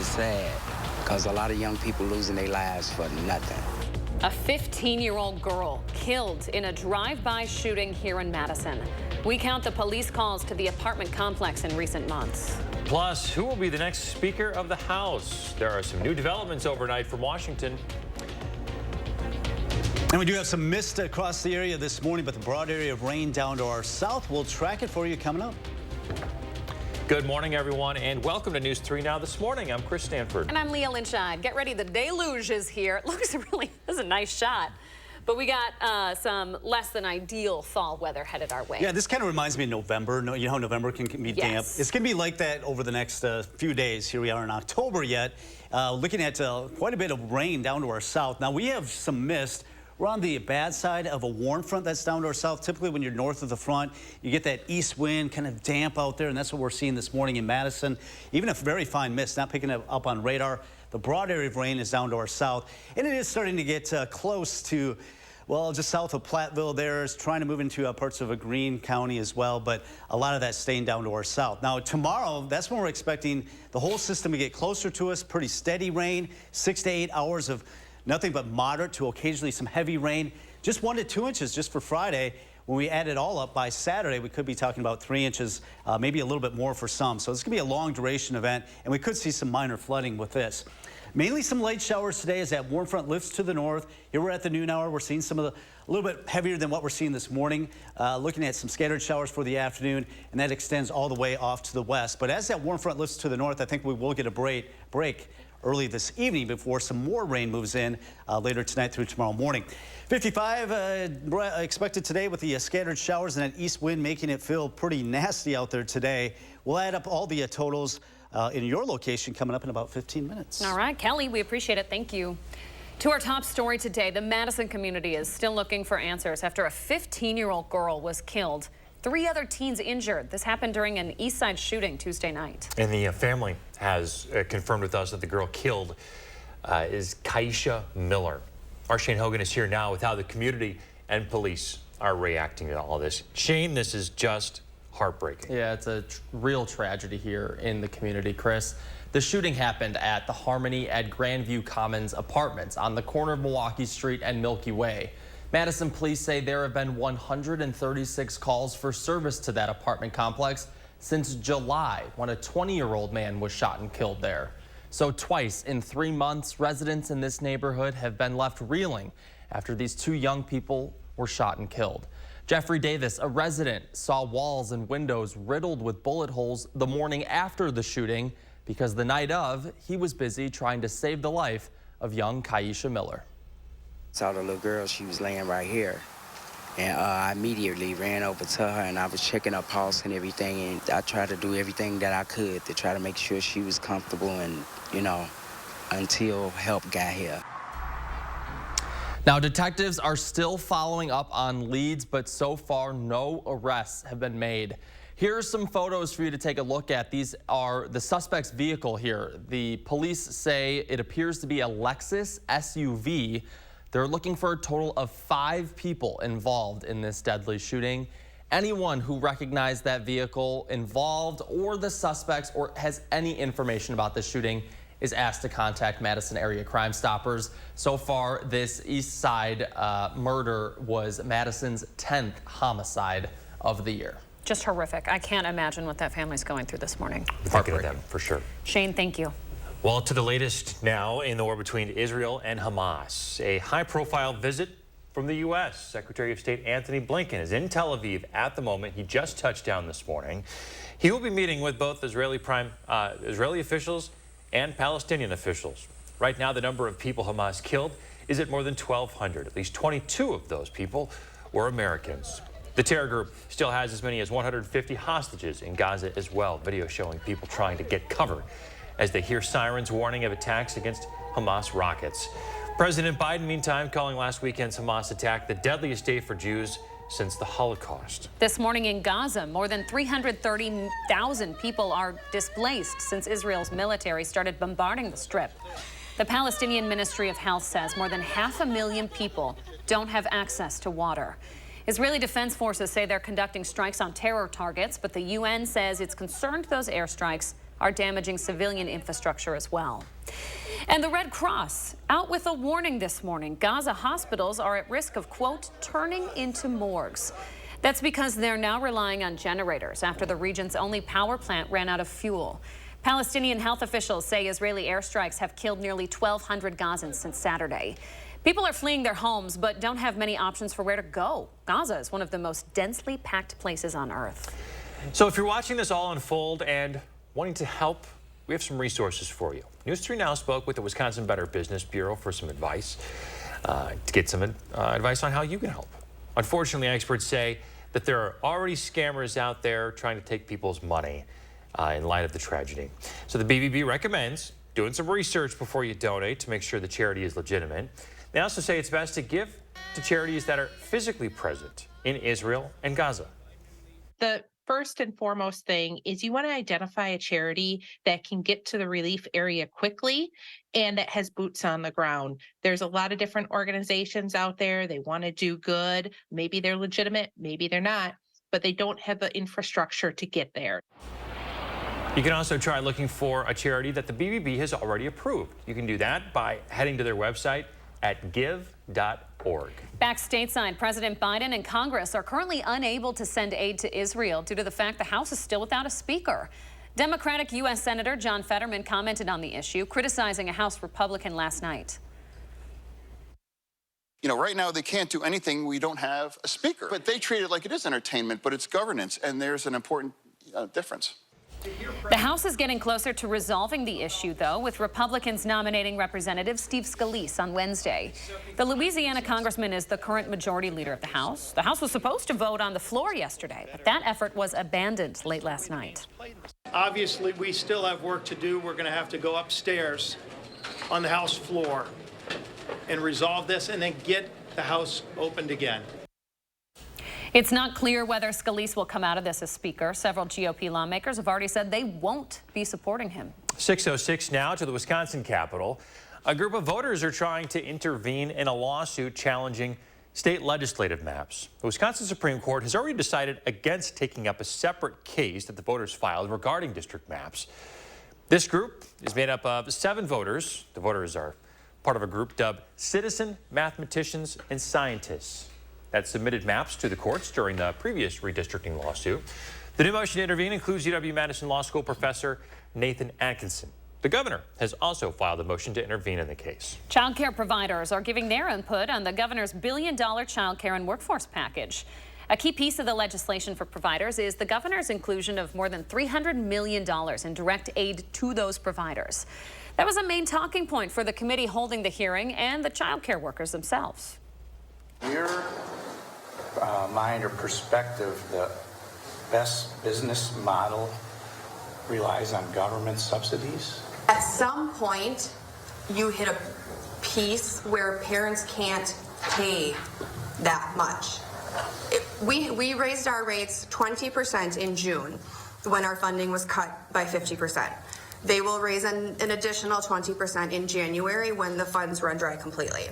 it's sad because a lot of young people losing their lives for nothing. A 15-year-old girl killed in a drive-by shooting here in Madison. We count the police calls to the apartment complex in recent months. Plus, who will be the next Speaker of the House? There are some new developments overnight from Washington. And we do have some mist across the area this morning, but the broad area of rain down to our south. We'll track it for you coming up. Good morning, everyone, and welcome to News 3 Now this morning. I'm Chris Stanford. And I'm Leah Lynchide. Get ready, the deluge is here. It looks really, this is a nice shot. But we got some less than ideal fall weather headed our way. Yeah, this kind of reminds me of November. You know how November can be damp. It's going to be like that over the next few days. Here we are in October yet, looking at quite a bit of rain down to our south. Now, we have some mist. We're on the bad side of a warm front that's down to our south. Typically, when you're north of the front, you get that east wind, kind of damp out there, and that's what we're seeing this morning in Madison. Even a very fine mist, not picking it up on radar. The broad area of rain is down to our south, and it is starting to get close to, well, just south of Platteville there. Is trying to move into parts of Greene County as well, but a lot of that staying down to our south. Now, tomorrow, that's when we're expecting the whole system to get closer to us. Pretty steady rain, 6 to 8 hours of nothing but moderate to occasionally some heavy rain. Just 1 to 2 inches just for Friday. When we add it all up by Saturday, we could be talking about 3 inches, maybe a little bit more for some. So it's going to be a long duration event, and we could see some minor flooding with this. Mainly some light showers today as that warm front lifts to the north. Here we're at the noon hour. We're seeing some of the, a little bit heavier than what we're seeing this morning. Looking at some scattered showers for the afternoon, and that extends all the way off to the west. But as that warm front lifts to the north, I think we will get a break early this evening before some more rain moves in later tonight through tomorrow morning. 55 expected today with the scattered showers and that east wind making it feel pretty nasty out there today. We'll add up all the totals in your location coming up in about 15 minutes. All right, Kelly, we appreciate it. Thank you. To our top story today, the Madison community is still looking for answers after a 15-year-old girl was killed. 3 other teens injured. This happened during an East Side shooting Tuesday night. And the family has confirmed with us that the girl killed is Kaisha Miller. Our Shane Hogan is here now with how the community and police are reacting to all this. Shane, this is just heartbreaking. Yeah, it's a real tragedy here in the community, Chris. The shooting happened at the Harmony at Grandview Commons Apartments on the corner of Milwaukee Street and Milky Way. Madison police say there have been 136 calls for service to that apartment complex since July, when a 20-year-old man was shot and killed there. So twice in 3 months, residents in this neighborhood have been left reeling after these 2 young people were shot and killed. Jeffrey Davis, a resident, saw walls and windows riddled with bullet holes the morning after the shooting because the night of, he was busy trying to save the life of young Kaisha Miller. Saw the little girl, she was laying right here. And I immediately ran over to her and I was checking her pulse and everything. And I tried to do everything that I could to try to make sure she was comfortable and, you know, until help got here. Now, detectives are still following up on leads, but so far no arrests have been made. Here are some photos for you to take a look at. These are the suspect's vehicle here. The police say it appears to be a Lexus SUV. They're looking for a total of 5 people involved in this deadly shooting. Anyone who recognized that vehicle involved or the suspects or has any information about the shooting is asked to contact Madison area Crime Stoppers. So far, this East Side murder was Madison's 10th homicide of the year. Just horrific. I can't imagine what that family's going through this morning. Thinking of them, for sure. Shane, thank you. Well, to the latest now in the war between Israel and Hamas. A high-profile visit from the U.S. Secretary of State Anthony Blinken is in Tel Aviv at the moment. He just touched down this morning. He will be meeting with both Israeli officials and Palestinian officials. Right now, the number of people Hamas killed is at more than 1,200. At least 22 of those people were Americans. The terror group still has as many as 150 hostages in Gaza as well. Video showing people trying to get cover as they hear sirens warning of attacks against Hamas rockets. President Biden, meantime, calling last weekend's Hamas attack the deadliest day for Jews since the Holocaust. This morning in Gaza, more than 330,000 people are displaced since Israel's military started bombarding the Strip. The Palestinian Ministry of Health says more than 500,000 people don't have access to water. Israeli Defense Forces say they're conducting strikes on terror targets, but the UN says it's concerned those airstrikes are damaging civilian infrastructure as well. And the Red Cross out with a warning this morning. Gaza hospitals are at risk of, quote, turning into morgues. That's because they're now relying on generators after the region's only power plant ran out of fuel. Palestinian health officials say Israeli airstrikes have killed nearly 1,200 Gazans since Saturday. People are fleeing their homes but don't have many options for where to go. Gaza is one of the most densely packed places on earth. So if you're watching this all unfold and wanting to help, we have some resources for you. News 3 Now spoke with the Wisconsin Better Business Bureau for some advice, to get some advice on how you can help. Unfortunately, experts say that there are already scammers out there trying to take people's money in light of the tragedy. So the BBB recommends doing some research before you donate to make sure the charity is legitimate. They also say it's best to give to charities that are physically present in Israel and Gaza. The first and foremost thing is you want to identify a charity that can get to the relief area quickly and that has boots on the ground. There's a lot of different organizations out there. They want to do good. Maybe they're legitimate, maybe they're not, but they don't have the infrastructure to get there. You can also try looking for a charity that the BBB has already approved. You can do that by heading to their website at give.org. Back stateside, President Biden and Congress are currently unable to send aid to Israel due to the fact the House is still without a speaker. Democratic U.S. Senator John Fetterman commented on the issue, criticizing a House Republican last night. You know, right now they can't do anything. We don't have a speaker. But they treat it like it is entertainment, but it's governance, and there's an important difference. The House is getting closer to resolving the issue, though, with Republicans nominating Representative Steve Scalise on Wednesday. The Louisiana congressman is the current majority leader of the House. The House was supposed to vote on the floor yesterday, but that effort was abandoned late last night. Obviously, we still have work to do. We're going to have to go upstairs on the House floor and resolve this and then get the House opened again. It's not clear whether Scalise will come out of this as Speaker. Several GOP lawmakers have already said they won't be supporting him. 6:06 now to the Wisconsin Capitol. A group of voters are trying to intervene in a lawsuit challenging state legislative maps. The Wisconsin Supreme Court has already decided against taking up a separate case that the voters filed regarding district maps. This group is made up of 7 voters. The voters are part of a group dubbed Citizen Mathematicians and Scientists that submitted maps to the courts during the previous redistricting lawsuit. The new motion to intervene includes UW-Madison Law School professor Nathan Atkinson. The governor has also filed a motion to intervene in the case. Child care providers are giving their input on the governor's billion-dollar child care and workforce package. A key piece of the legislation for providers is the governor's inclusion of more than $300 million in direct aid to those providers. That was a main talking point for the committee holding the hearing and the child care workers themselves. Your mind or perspective, the best business model relies on government subsidies? At some point, you hit a piece where parents can't pay that much. We raised our rates 20% in June when our funding was cut by 50%. They will raise an additional 20% in January when the funds run dry completely.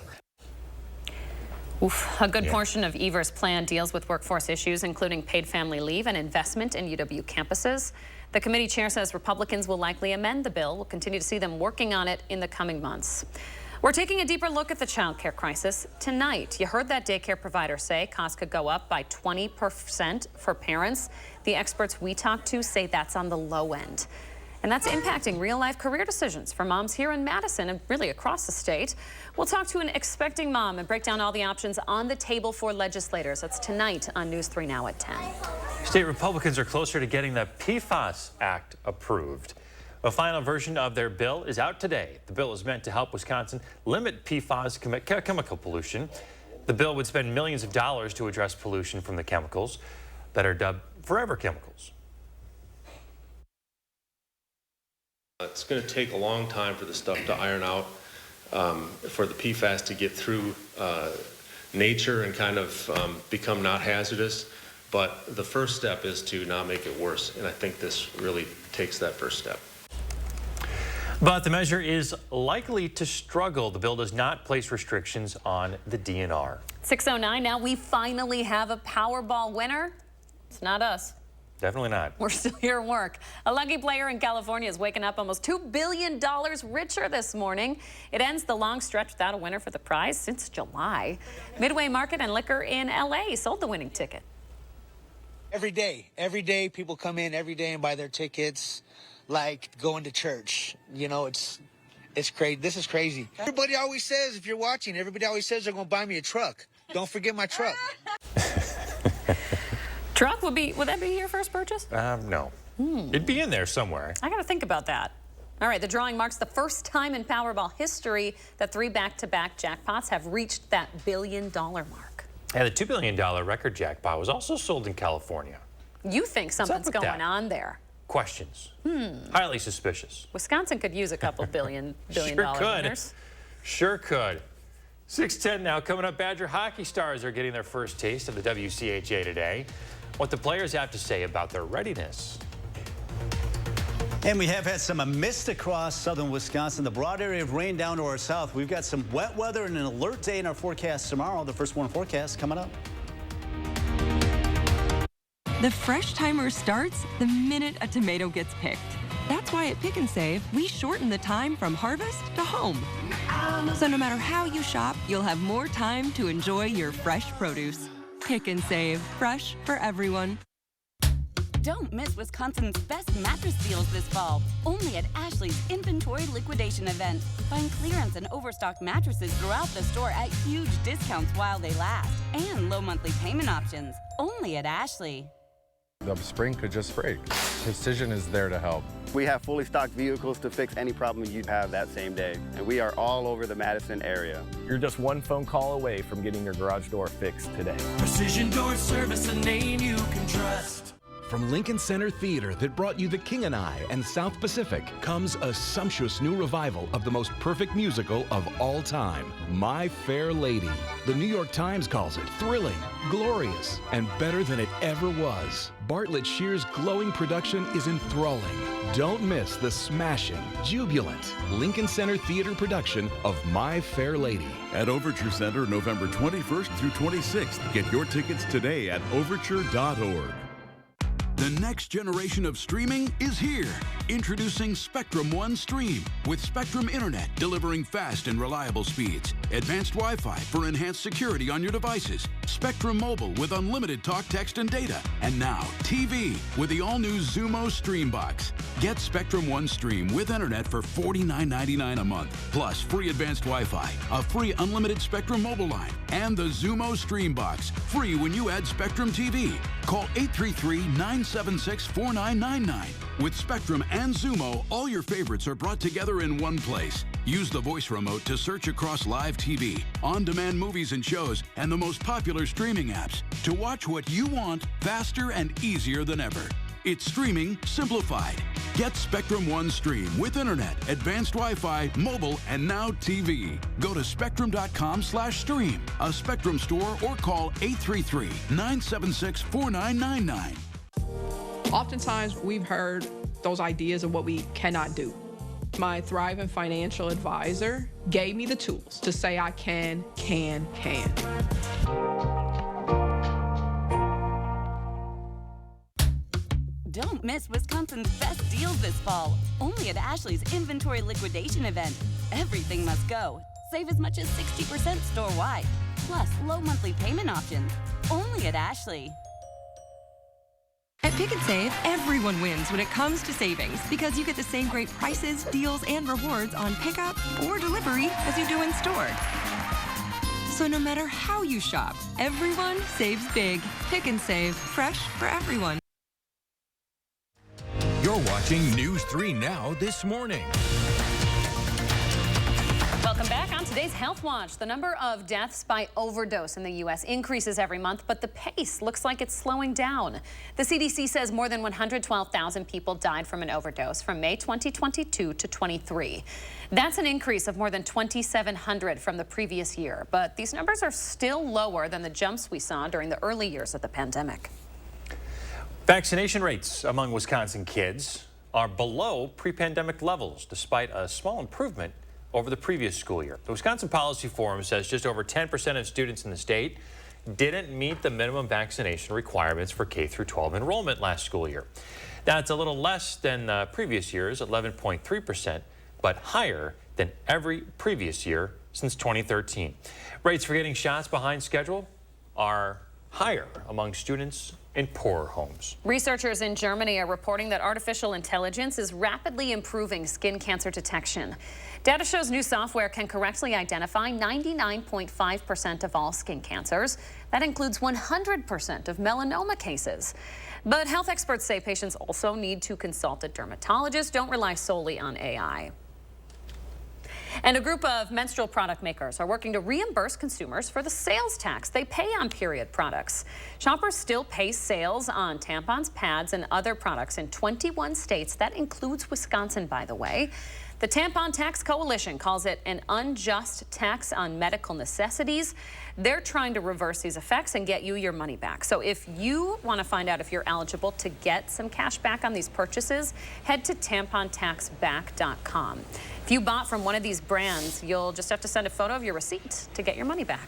A good portion of Evers' plan deals with workforce issues, including paid family leave and investment in UW campuses. The committee chair says Republicans will likely amend the bill. We'll continue to see them working on it in the coming months. We're taking a deeper look at the child care crisis tonight. You heard that daycare provider say costs could go up by 20% for parents. The experts we talked to say that's on the low end. And that's impacting real-life career decisions for moms here in Madison and really across the state. We'll talk to an expecting mom and break down all the options on the table for legislators. That's tonight on News 3 Now at 10. State Republicans are closer to getting the PFAS Act approved. A final version of their bill is out today. The bill is meant to help Wisconsin limit PFAS chemical pollution. The bill would spend millions of dollars to address pollution from the chemicals that are dubbed forever chemicals. It's going to take a long time for the stuff to iron out, for the PFAS to get through nature and kind of become not hazardous. But the first step is to not make it worse, and I think this really takes that first step. But the measure is likely to struggle. The bill does not place restrictions on the DNR. 6:09 now. We finally have a Powerball winner. It's not us. Definitely not. We're still here at work. A lucky player in California is waking up almost $2 billion richer this morning. It ends the long stretch without a winner for the prize since July. Midway Market and Liquor in L.A. sold the winning ticket. Every day people come in every day and buy their tickets, like going to church. You know, it's crazy. This is crazy. Everybody always says, if you're watching, everybody always says they're going to buy me a truck. Don't forget my truck. Truck would that be your first purchase? No. It'd be in there somewhere. I got to think about that. All right, the drawing marks the first time in Powerball history that 3 back-to-back jackpots have reached that $1 billion mark. And the $2 billion record jackpot was also sold in California. You think something's going on there? Questions. Highly suspicious. Wisconsin could use a couple billion Sure dollar could. winners. Sure could. 6:10 now. Coming up, Badger hockey stars are getting their first taste of the WCHA today. What the players have to say about their readiness. And we have had some mist across southern Wisconsin, the broad area of rain down to our south. We've got some wet weather and an alert day in our forecast tomorrow. The first warning forecast coming up. The fresh timer starts the minute a tomato gets picked. That's why at Pick and Save, we shorten the time from harvest to home. So no matter how you shop, you'll have more time to enjoy your fresh produce. Pick and Save, fresh for everyone. Don't miss Wisconsin's best mattress deals this fall. Only at Ashley's Inventory Liquidation event. Find clearance and overstock mattresses throughout the store at huge discounts while they last. And low monthly payment options. Only at Ashley. The spring could just break. Precision is there to help. We have fully stocked vehicles to fix any problem you'd have that same day. And we are all over the Madison area. You're just one phone call away from getting your garage door fixed today. Precision Door Service, a name you can trust. From Lincoln Center Theater that brought you The King and I and South Pacific comes a sumptuous new revival of the most perfect musical of all time, My Fair Lady. The New York Times calls it thrilling, glorious, and better than it ever was. Bartlett Shear's glowing production is enthralling. Don't miss the smashing, jubilant Lincoln Center Theater production of My Fair Lady. At Overture Center, November 21st through 26th. Get your tickets today at overture.org. The next generation of streaming is here. Introducing Spectrum One Stream with Spectrum Internet delivering fast and reliable speeds, advanced Wi-Fi for enhanced security on your devices, Spectrum Mobile with unlimited talk, text, and data, and now TV with the all-new Zumo Stream Box. Get Spectrum One Stream with Internet for $49.99 a month, plus free advanced Wi-Fi, a free unlimited Spectrum Mobile line, and the Zumo Stream Box, free when you add Spectrum TV. Call 833-976-4999. With Spectrum and Zumo, all your favorites are brought together in one place. Use the voice remote to search across live TV, on-demand movies and shows, and the most popular streaming apps to watch what you want faster and easier than ever. It's streaming simplified. Get Spectrum One Stream with Internet, advanced Wi-Fi, mobile, and now TV. Go to spectrum.com/stream, a Spectrum store, or call 833-976-4999. Oftentimes, we've heard those ideas of what we cannot do. My Thriving Financial Advisor gave me the tools to say I can. Don't miss Wisconsin's best deals this fall. Only at Ashley's Inventory Liquidation event. Everything must go. Save as much as 60% store-wide. Plus low monthly payment options. Only at Ashley. At Pick and Save, everyone wins when it comes to savings because you get the same great prices, deals, and rewards on pickup or delivery as you do in store. So no matter how you shop, everyone saves big. Pick and Save, fresh for everyone. You're watching News 3 Now this morning. Welcome back. On today's Health Watch, the number of deaths by overdose in the U.S. increases every month, but the pace looks like it's slowing down. The CDC says more than 112,000 people died from an overdose from May 2022 to 23. That's an increase of more than 2,700 from the previous year, but these numbers are still lower than the jumps we saw during the early years of the pandemic. Vaccination rates among Wisconsin kids are below pre-pandemic levels, despite a small improvement over the previous school year. The Wisconsin Policy Forum says just over 10% of students in the state didn't meet the minimum vaccination requirements for K through 12 enrollment last school year. That's a little less than previous years, 11.3%, but higher than every previous year since 2013. Rates for getting shots behind schedule are higher among students in poorer homes. Researchers in Germany are reporting that artificial intelligence is rapidly improving skin cancer detection. Data shows new software can correctly identify 99.5% of all skin cancers. That includes 100% of melanoma cases. But health experts say patients also need to consult a dermatologist. Don't rely solely on AI. And a group of menstrual product makers are working to reimburse consumers for the sales tax they pay on period products. Shoppers still pay sales on tampons, pads, and other products in 21 states. That includes Wisconsin, by the way. The Tampon Tax Coalition calls it an unjust tax on medical necessities. They're trying to reverse these effects and get you your money back. So if you want to find out if you're eligible to get some cash back on these purchases, head to tampontaxback.com. If you bought from one of these brands, you'll just have to send a photo of your receipt to get your money back.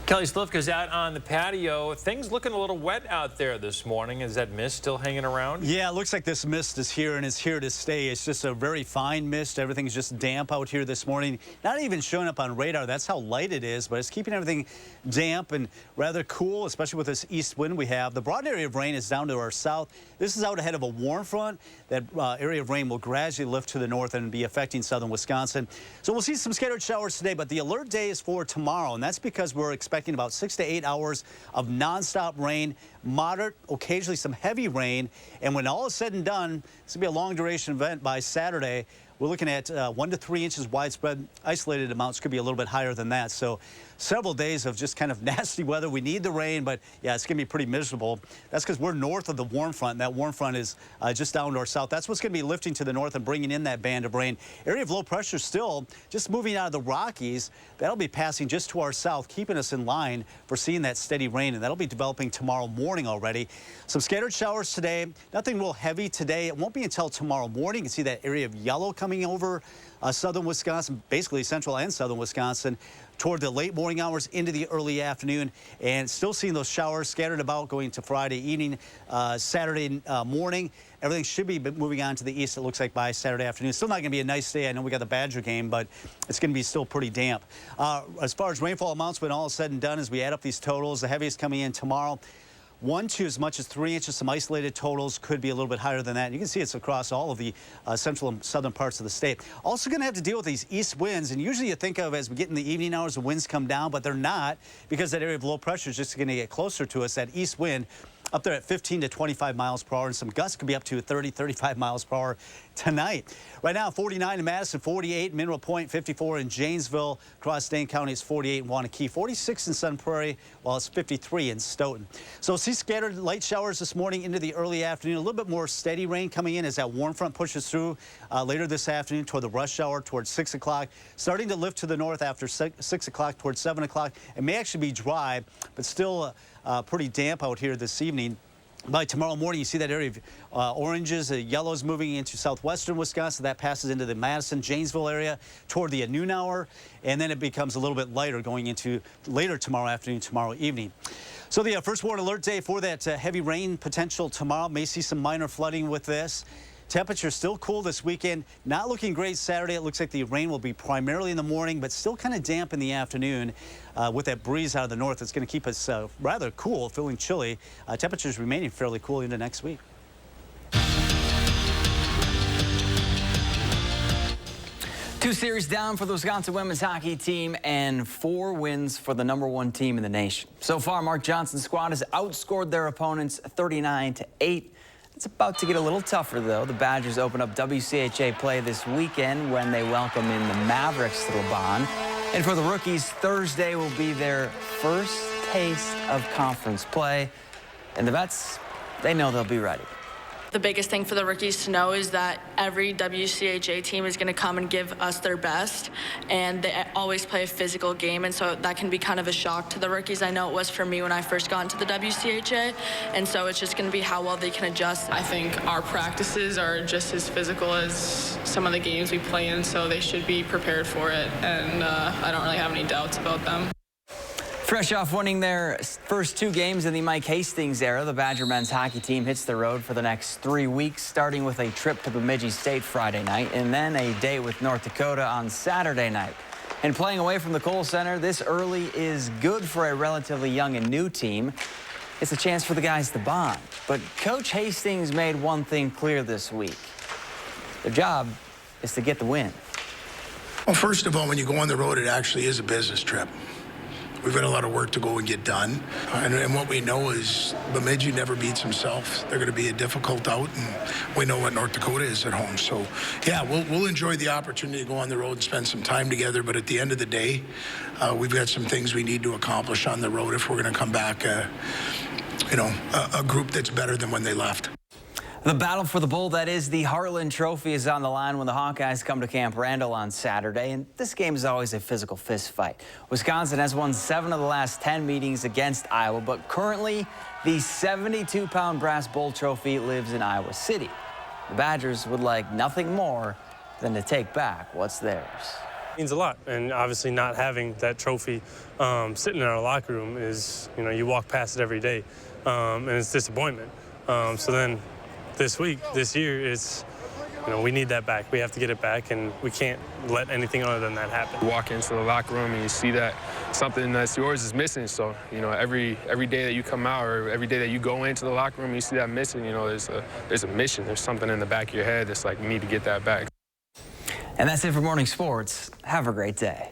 Kelly Slivka's out on the patio. Things looking a little wet out there this morning. Is that mist still hanging around? Yeah, it looks like this mist is here and is here to stay. It's just a very fine mist. Everything's just damp out here this morning. Not even showing up on radar. That's how light it is, but it's keeping everything damp and rather cool, especially with this east wind we have. The broad area of rain is down to our south. This is out ahead of a warm front. That area of rain will gradually lift to the north and be affecting southern Wisconsin. So we'll see some scattered showers today, but the alert day is for tomorrow, and that's because we're expecting about 6 to 8 hours of nonstop rain, moderate, occasionally some heavy rain. And when all is said and done, it's going to be a long duration event by Saturday. We're looking at 1 to 3 inches widespread. Isolated amounts could be a little bit higher than that. So several days of just kind of nasty weather. We need the rain, but yeah, it's going to be pretty miserable. That's because we're north of the warm front, and that warm front is just down to our south. That's what's going to be lifting to the north and bringing in that band of rain. Area of low pressure still just moving out of the Rockies. That'll be passing just to our south, keeping us in line for seeing that steady rain, and that'll be developing tomorrow morning already. Some scattered showers today. Nothing real heavy today. It won't be until tomorrow morning. You can see that area of yellow coming over southern Wisconsin, basically central and southern Wisconsin, toward the late morning hours into the early afternoon, and still seeing those showers scattered about going to Friday evening, Saturday morning. Everything should be moving on to the east, it looks like, by Saturday afternoon. Still not going to be a nice day. I know we got the Badger game, but it's going to be still pretty damp. As far as rainfall amounts, when all is said and done, as we add up these totals, the heaviest coming in tomorrow, 1 to as much as 3 inches. Some isolated totals could be a little bit higher than that. And you can see it's across all of the central and southern parts of the state. Also going to have to deal with these east winds. And usually you think of as we get in the evening hours, the winds come down, but they're not, because that area of low pressure is just going to get closer to us. That east wind up there at 15 to 25 miles per hour, and some gusts could be up to 30, 35 miles per hour tonight. Right now, 49 in Madison, 48 in Mineral Point, 54 in Janesville. Across Dane County, it's 48 in Wanakee, 46 in Sun Prairie, while it's 53 in Stoughton. So see scattered light showers this morning into the early afternoon. A little bit more steady rain coming in as that warm front pushes through later this afternoon toward the rush hour, towards 6 o'clock. Starting to lift to the north after 6 o'clock, towards 7 o'clock. It may actually be dry, but still pretty damp out here this evening. By tomorrow morning, you see that area of oranges, yellows moving into southwestern Wisconsin. That passes into the Madison, Janesville area toward the noon hour, and then it becomes a little bit lighter going into later tomorrow afternoon, tomorrow evening. So the first warning alert day for that heavy rain potential tomorrow. May see some minor flooding with this. Temperature still cool this weekend. Not looking great Saturday. It looks like the rain will be primarily in the morning, but still kind of damp in the afternoon with that breeze out of the north. It's going to keep us rather cool, feeling chilly. Temperatures remaining fairly cool into next week. 2 series down for the Wisconsin women's hockey team and 4 wins for the #1 team in the nation. So far, Mark Johnson's squad has outscored their opponents 39-8. It's about to get a little tougher, though. The Badgers open up WCHA play this weekend when they welcome in the Mavericks to LeBon. And for the rookies, Thursday will be their first taste of conference play. And the vets, they know they'll be ready. The biggest thing for the rookies to know is that every WCHA team is going to come and give us their best, and they always play a physical game, and so that can be kind of a shock to the rookies. I know it was for me when I first got into the WCHA, and so it's just going to be how well they can adjust. I think our practices are just as physical as some of the games we play in, so they should be prepared for it, and I don't really have any doubts about them. Fresh off winning their first 2 games in the Mike Hastings era, the Badger men's hockey team hits the road for the next 3 weeks, starting with a trip to Bemidji State Friday night and then a day with North Dakota on Saturday night. And playing away from the Kohl Center this early is good for a relatively young and new team. It's a chance for the guys to bond. But Coach Hastings made one thing clear this week. Their job is to get the win. Well, first of all, when you go on the road, it actually is a business trip. We've got a lot of work to go and get done. And what we know is Bemidji never beats themselves. They're going to be a difficult out, and we know what North Dakota is at home. So, yeah, we'll enjoy the opportunity to go on the road and spend some time together. But at the end of the day, we've got some things we need to accomplish on the road if we're going to come back, a group that's better than when they left. The battle for the bull that is the Heartland Trophy is on the line when the Hawkeyes come to Camp Randall on Saturday, and this game is always a physical fist fight. Wisconsin has won 7 of the last 10 meetings against Iowa, but currently the 72-pound brass bull trophy lives in Iowa City. The Badgers would like nothing more than to take back what's theirs. It means a lot, and obviously not having that trophy sitting in our locker room is, you walk past it every day, and it's disappointment. So then this year, it's, we need that back. We have to get it back, and we can't let anything other than that happen. You walk into the locker room and you see that something that's yours is missing. So, every day that you come out or every day that you go into the locker room, you see that missing. There's a mission. There's something in the back of your head that's like, you need to get that back. And that's it for Morning Sports. Have a great day.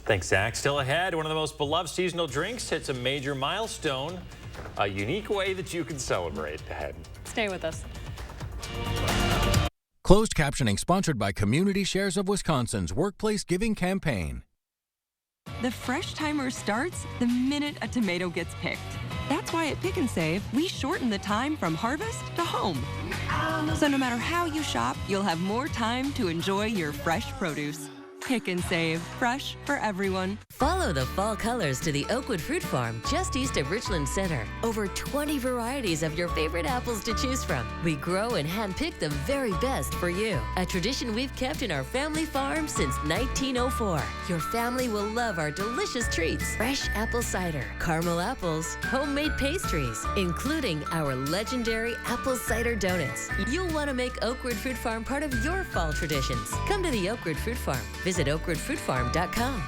Thanks, Zach. Still ahead, one of the most beloved seasonal drinks hits a major milestone. A unique way that you can celebrate ahead. Stay with us. Closed captioning sponsored by Community Shares of Wisconsin's Workplace Giving Campaign. The fresh timer starts the minute a tomato gets picked. That's why at Pick and Save, we shorten the time from harvest to home. So no matter how you shop, you'll have more time to enjoy your fresh produce. Pick and Save, fresh for everyone. Follow the fall colors to the Oakwood Fruit Farm just east of Richland Center. Over 20 varieties of your favorite apples to choose from. We grow and handpick the very best for you. A tradition we've kept in our family farm since 1904. Your family will love our delicious treats. Fresh apple cider, caramel apples, homemade pastries, including our legendary apple cider donuts. You'll want to make Oakwood Fruit Farm part of your fall traditions. Come to the Oakwood Fruit Farm. Visit oakwoodfruitfarm.com.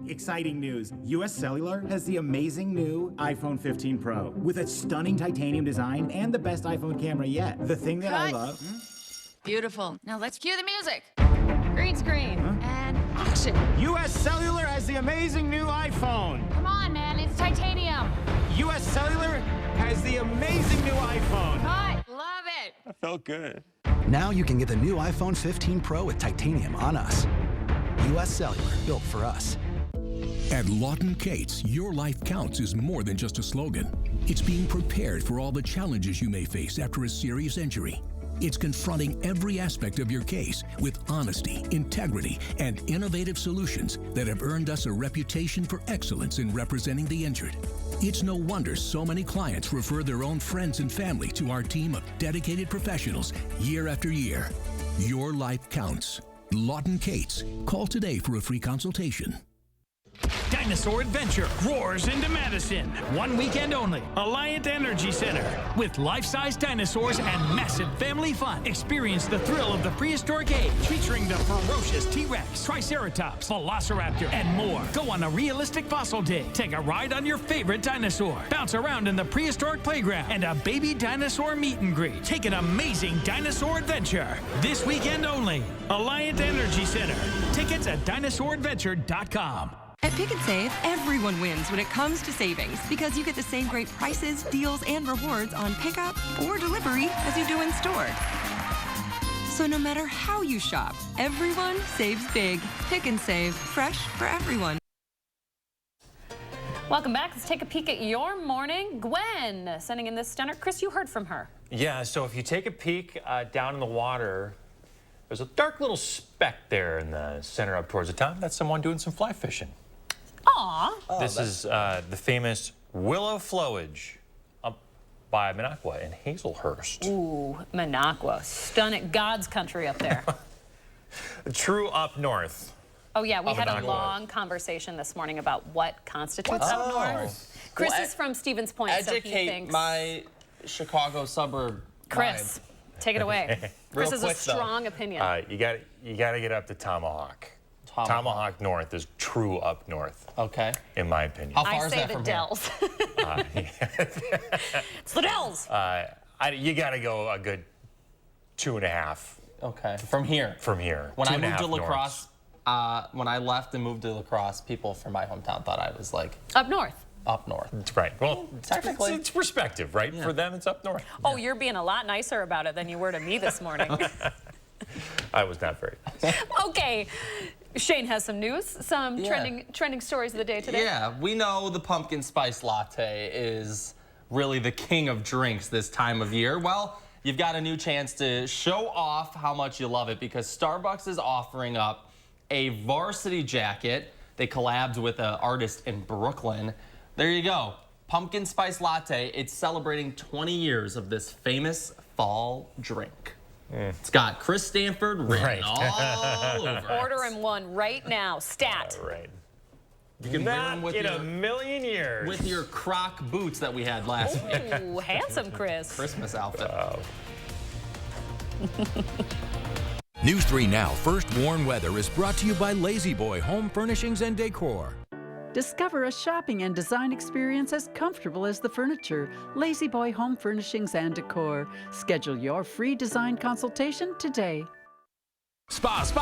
Exciting news. US Cellular has the amazing new iPhone 15 Pro with a stunning titanium design and the best iPhone camera yet. The thing that I love... Beautiful. Now let's cue the music. Green screen and action. US Cellular has the amazing new iPhone. Come on, man. It's titanium. US Cellular has the amazing new iPhone. Cut. Love it. That felt good. Now you can get the new iPhone 15 Pro with titanium on us. US Cellular, built for us. At Lawton Cates, your life counts is more than just a slogan. It's being prepared for all the challenges you may face after a serious injury. It's confronting every aspect of your case with honesty, integrity, and innovative solutions that have earned us a reputation for excellence in representing the injured. It's no wonder so many clients refer their own friends and family to our team of dedicated professionals year after year. Your life counts. Lawton Cates. Call today for a free consultation. Dinosaur Adventure roars into Madison. One weekend only. Alliant Energy Center. With life-size dinosaurs and massive family fun. Experience the thrill of the prehistoric age. Featuring the ferocious T-Rex, Triceratops, Velociraptor, and more. Go on a realistic fossil dig. Take a ride on your favorite dinosaur. Bounce around in the prehistoric playground. And a baby dinosaur meet and greet. Take an amazing dinosaur adventure. This weekend only. Alliant Energy Center. Tickets at dinosauradventure.com. At Pick and Save, everyone wins when it comes to savings because you get the same great prices, deals, and rewards on pickup or delivery as you do in store. So no matter how you shop, everyone saves big. Pick and Save, fresh for everyone. Welcome back. Let's take a peek at your morning. Gwen sending in this stunner. Chris, you heard from her. Yeah, so if you take a peek down in the water, there's a dark little speck there in the center up towards the top. That's someone doing some fly fishing. Aw. This is the famous willow flowage up by Minocqua in Hazelhurst. Ooh, Minocqua. Stunning. God's country up there. True up north. Oh, yeah, we had a Minocqua. long conversation this morning about what constitutes up north. Chris is from Stevens Point, so he thinks... my Chicago suburb Chris, take it away. Chris has a quick, strong opinion. You got to get up to Tomahawk. Tomahawk North is true up north. Okay. In my opinion. How far I is say that the from Dells. It's the Dells. You got to go a good 2.5. Okay. From here. From here. When I moved to La Crosse, when I left and moved to La Crosse, people from my hometown thought I was like up north. Up north. That's right. Well, technically, it's perspective, right? Yeah. For them, it's up north. Oh, you're being a lot nicer about it than you were to me this morning. I was not very nice. Okay. Shane has some news, some trending stories of the day today. Yeah, we know the pumpkin spice latte is really the king of drinks this time of year. Well, you've got a new chance to show off how much you love it because Starbucks is offering up a varsity jacket. They collabed with an artist in Brooklyn. There you go. Pumpkin spice latte. It's celebrating 20 years of this famous fall drink. It's got Chris Stanford written all over it. Order him one right now. Stat. Right. You can wear them with in a million years. With your Croc boots that we had last week. Ooh, handsome Chris. Christmas outfit. News 3 Now First Warn Weather is brought to you by Lazy Boy Home Furnishings and Decor. Discover a shopping and design experience as comfortable as the furniture. Lazy Boy Home Furnishings and Decor. Schedule your free design consultation today. Spas.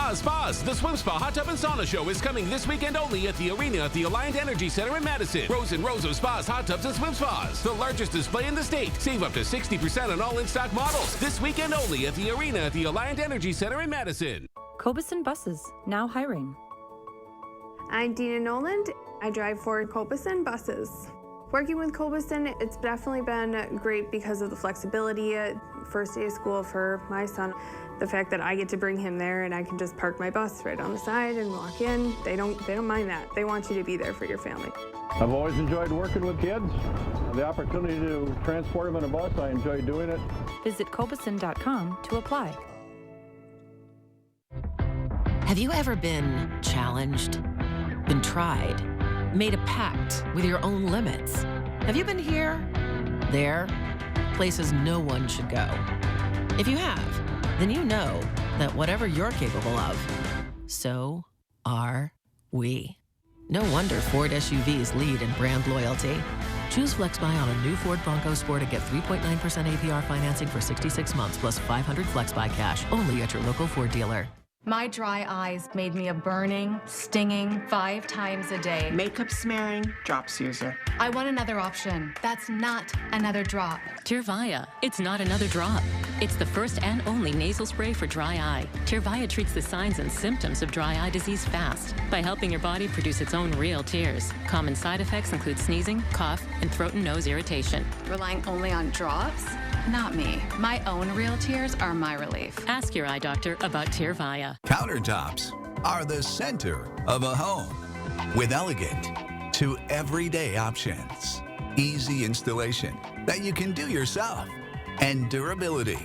The Swim Spa Hot Tub and Sauna Show is coming this weekend only at the arena at the Alliant Energy Center in Madison. Rows and rows of spas, hot tubs, and swim spas. The largest display in the state. Save up to 60% on all in-stock models. This weekend only at the arena at the Alliant Energy Center in Madison. Cobeson Buses, now hiring. I'm Dina Noland. I drive for Cobeson Buses. Working with Cobeson, it's definitely been great because of the flexibility. First day of school for my son. The fact that I get to bring him there and I can just park my bus right on the side and walk in, they don't mind that. They want you to be there for your family. I've always enjoyed working with kids. The opportunity to transport them in a bus, I enjoy doing it. Visit Cobeson.com to apply. Have you ever been challenged, been tried, made a pact with your own limits? Have you been here, there, places no one should go? If you have, then you know that whatever you're capable of, so are we. No wonder Ford SUVs lead in brand loyalty. Choose FlexBuy on a new Ford Bronco Sport and get 3.9% APR financing for 66 months plus $500 FlexBuy cash only at your local Ford dealer. My dry eyes made me a burning, stinging 5 times a day. Makeup smearing, drops user. I want another option. That's not another drop. Tyrvaya. It's not another drop. It's the first and only nasal spray for dry eye. Tyrvaya treats the signs and symptoms of dry eye disease fast by helping your body produce its own real tears. Common side effects include sneezing, cough, and throat and nose irritation. Relying only on drops? Not me. My own real tears are my relief. Ask your eye doctor about Tyrvaya. Countertops are the center of a home with elegant to everyday options, easy installation that you can do yourself, and durability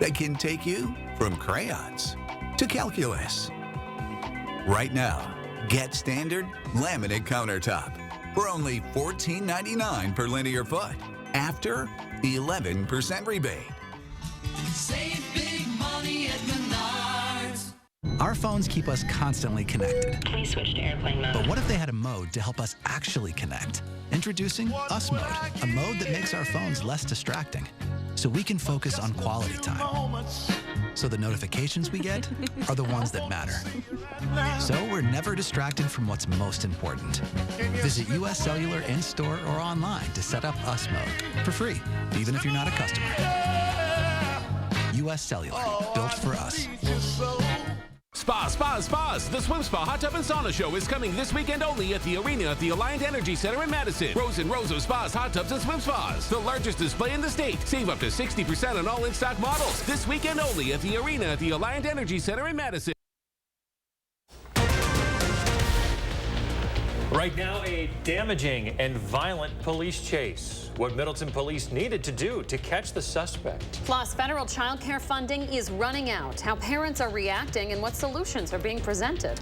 that can take you from crayons to calculus. Right now, get standard laminate countertop for only $14.99 per linear foot after 11% rebate. Save big money at Menards. Our phones keep us constantly connected. Please switch to airplane mode. But what if they had a mode to help us actually connect? Introducing Us Mode, a mode that makes our phones less distracting, so we can focus on quality time. So the notifications we get are the ones that matter. So we're never distracted from what's most important. Visit US Cellular in-store or online to set up Us Mode for free, even if you're not a customer. US Cellular, built for us. Spas. The Swim Spa Hot Tub and Sauna Show is coming this weekend only at the arena at the Alliant Energy Center in Madison. Rows and rows of spas, hot tubs, and swim spas. The largest display in the state. Save up to 60% on all in-stock models. This weekend only at the arena at the Alliant Energy Center in Madison. Right now, a damaging and violent police chase. What Middleton police needed to do to catch the suspect. Plus, federal child care funding is running out. How parents are reacting and what solutions are being presented.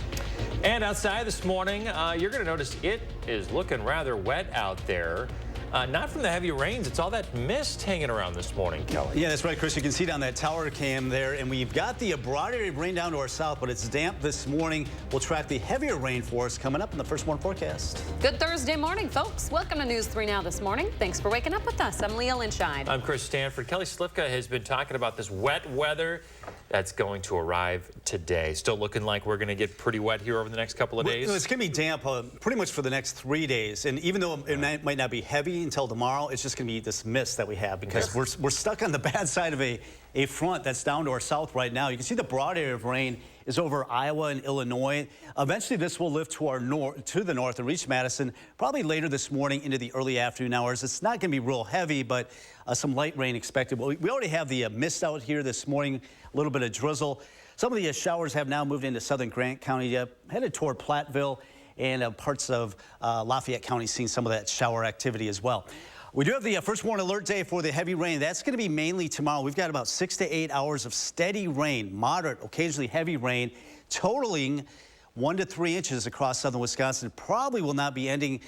And outside this morning, you're going to notice it is looking rather wet out there. Not from the heavy rains. It's all that mist hanging around this morning, Kelly. Yeah, that's right, Chris. You can see down that tower cam there, and we've got the broad area of rain down to our south, but it's damp this morning. We'll track the heavier rainforest coming up in the first morning forecast. Good Thursday morning, folks. Welcome to News 3 Now this morning. Thanks for waking up with us. I'm Leah Linscheid. I'm Chris Stanford. Kelly Slifka has been talking about this wet weather that's going to arrive today. Still looking like we're going to get pretty wet here over the next couple of days. Well, it's going to be damp pretty much for the next 3 days. And even though it might not be heavy until tomorrow, it's just going to be this mist that we have because we're stuck on the bad side of a front that's down to our south right now. You can see the broad area of rain is over Iowa and Illinois. Eventually, this will lift to the north and reach Madison probably later this morning into the early afternoon hours. It's not going to be real heavy, but some light rain expected. Well, we already have the mist out here this morning, a little bit of drizzle. Some of the showers have now moved into southern Grant County, headed toward Platteville, and parts of Lafayette County seeing some of that shower activity as well. We do have the first warning alert day for the heavy rain. That's going to be mainly tomorrow. We've got about 6 to 8 hours of steady rain, moderate, occasionally heavy rain, totaling 1 to 3 inches across southern Wisconsin. Probably will not be ending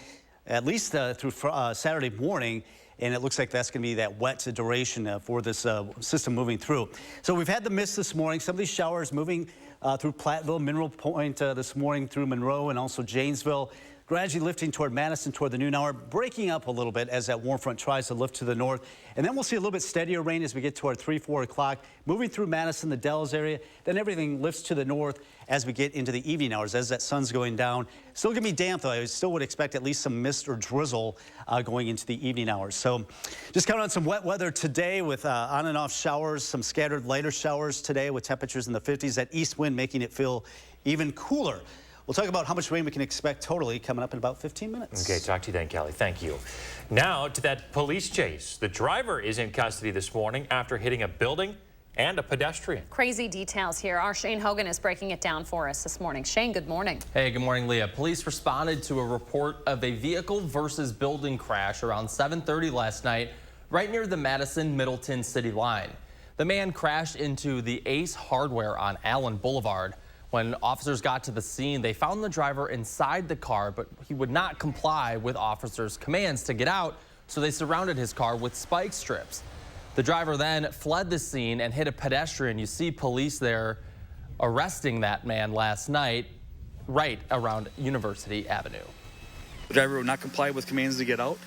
at least through Saturday morning. And it looks like that's going to be that wet duration for this system moving through. So we've had the mist this morning. Some of these showers moving through Platteville, Mineral Point this morning through Monroe and also Janesville. Gradually lifting toward Madison toward the noon hour, breaking up a little bit as that warm front tries to lift to the north. And then we'll see a little bit steadier rain as we get toward 3, 4 o'clock, moving through Madison, the Dells area. Then everything lifts to the north as we get into the evening hours, as that sun's going down. Still going to be damp, though. I still would expect at least some mist or drizzle going into the evening hours. So just count on some wet weather today with on and off showers, some scattered lighter showers today with temperatures in the 50s. That east wind making it feel even cooler. We'll talk about how much rain we can expect totally coming up in about 15 minutes. Okay, talk to you then, Kelly. Thank you. Now to that police chase. The driver is in custody this morning after hitting a building and a pedestrian. Crazy details here. Our Shane Hogan is breaking it down for us this morning. Shane, good morning. Hey, good morning, Leah. Police responded to a report of a vehicle versus building crash around 7:30 last night, right near the Madison-Middleton city line. The man crashed into the Ace Hardware on Allen Boulevard. When officers got to the scene, they found the driver inside the car, but he would not comply with officers' commands to get out, so they surrounded his car with spike strips. The driver then fled the scene and hit a pedestrian. You see police there arresting that man last night right around University Avenue. The driver would not comply with commands to get out,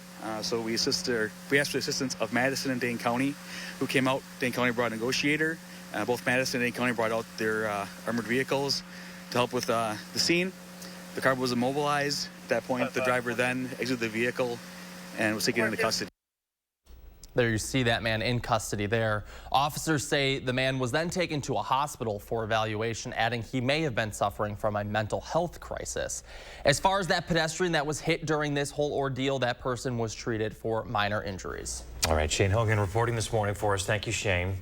so we asked for the assistance of Madison and Dane County, who came out. Dane County brought a negotiator. Both Madison and Dane County brought out their armored vehicles to help with the scene. The car was immobilized. At that point, the driver then exited the vehicle and was taken into custody. There you see that man in custody there. Officers say the man was then taken to a hospital for evaluation, adding he may have been suffering from a mental health crisis. As far as that pedestrian that was hit during this whole ordeal, that person was treated for minor injuries. All right, Shane Hogan reporting this morning for us. Thank you, Shane.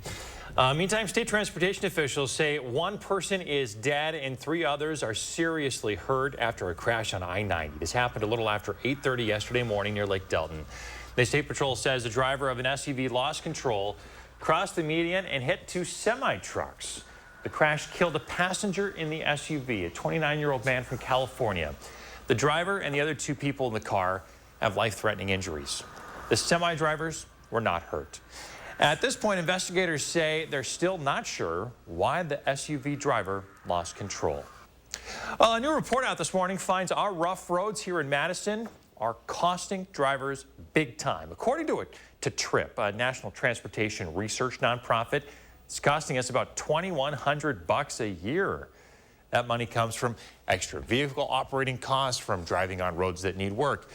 Meantime, state transportation officials say 1 person is dead and 3 others are seriously hurt after a crash on I-90. This happened a little after 8:30 yesterday morning near Lake Delton. The State Patrol says the driver of an SUV lost control, crossed the median, and hit 2 semi-trucks. The crash killed a passenger in the SUV, a 29-year-old man from California. The driver and the other 2 people in the car have life-threatening injuries. The semi-drivers were not hurt. At this point, investigators say they're still not sure why the SUV driver lost control. Well, a new report out this morning finds our rough roads here in Madison are costing drivers big time. According to TRIP, a national transportation research nonprofit, it's costing us about $2,100 a year. That money comes from extra vehicle operating costs, from driving on roads that need work,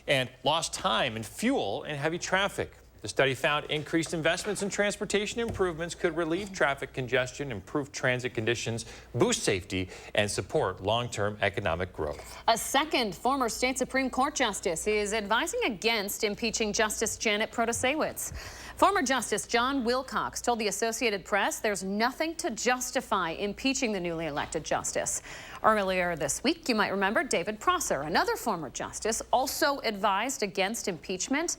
and lost time and fuel in heavy traffic. The study found increased investments in transportation improvements could relieve traffic congestion, improve transit conditions, boost safety, and support long-term economic growth. A second former state Supreme Court justice is advising against impeaching Justice Janet Protasiewicz. Former Justice John Wilcox told the Associated Press there's nothing to justify impeaching the newly elected justice. Earlier this week, you might remember David Prosser, another former justice, also advised against impeachment.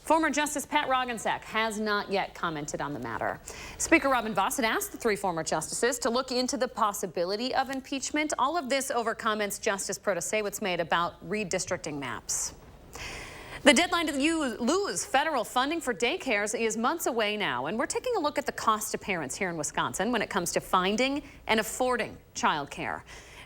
Former Justice Pat Roggensack has not yet commented on the matter. Speaker Robin Vos had asked the three former justices to look into the possibility of impeachment. All of this over comments Justice Protasiewicz made about redistricting maps. The deadline to lose federal funding for daycares is months away now, and we're taking a look at the cost to parents here in Wisconsin when it comes to finding and affording childcare.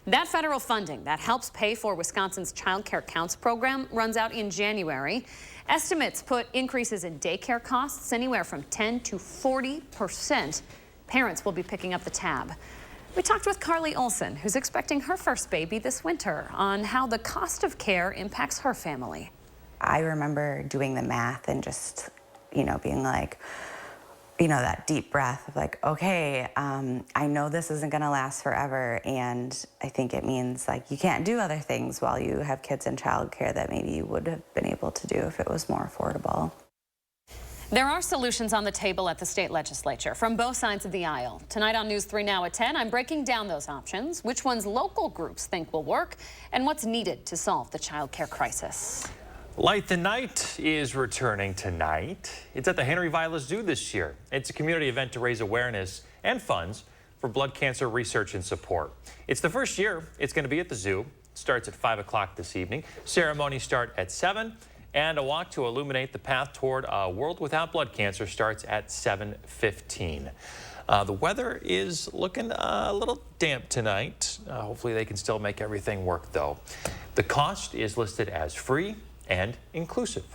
That federal funding that helps pay for Wisconsin's Child Care Counts program runs out in January. Estimates put increases in daycare costs anywhere from 10 to 40%. Parents will be picking up the tab. We talked with Carly Olson, who's expecting her first baby this winter, on how the cost of care impacts her family. I remember doing the math and just, being like, that deep breath of like, okay, I know this isn't gonna last forever, and I think it means like you can't do other things while you have kids in childcare that maybe you would have been able to do if it was more affordable. There are solutions on the table at the state legislature from both sides of the aisle. Tonight on News 3 Now at 10, I'm breaking down those options, which ones local groups think will work, and what's needed to solve the child care crisis. Light the Night is returning tonight. It's at the Henry Vilas Zoo this year. It's a community event to raise awareness and funds for blood cancer research and support. It's the first year it's going to be at the zoo. It starts at 5 o'clock this evening. Ceremonies start at 7, and a walk to illuminate the path toward a world without blood cancer starts at 7:15. The weather is looking a little damp tonight. Hopefully they can still make everything work, though. The cost is listed as free and inclusive.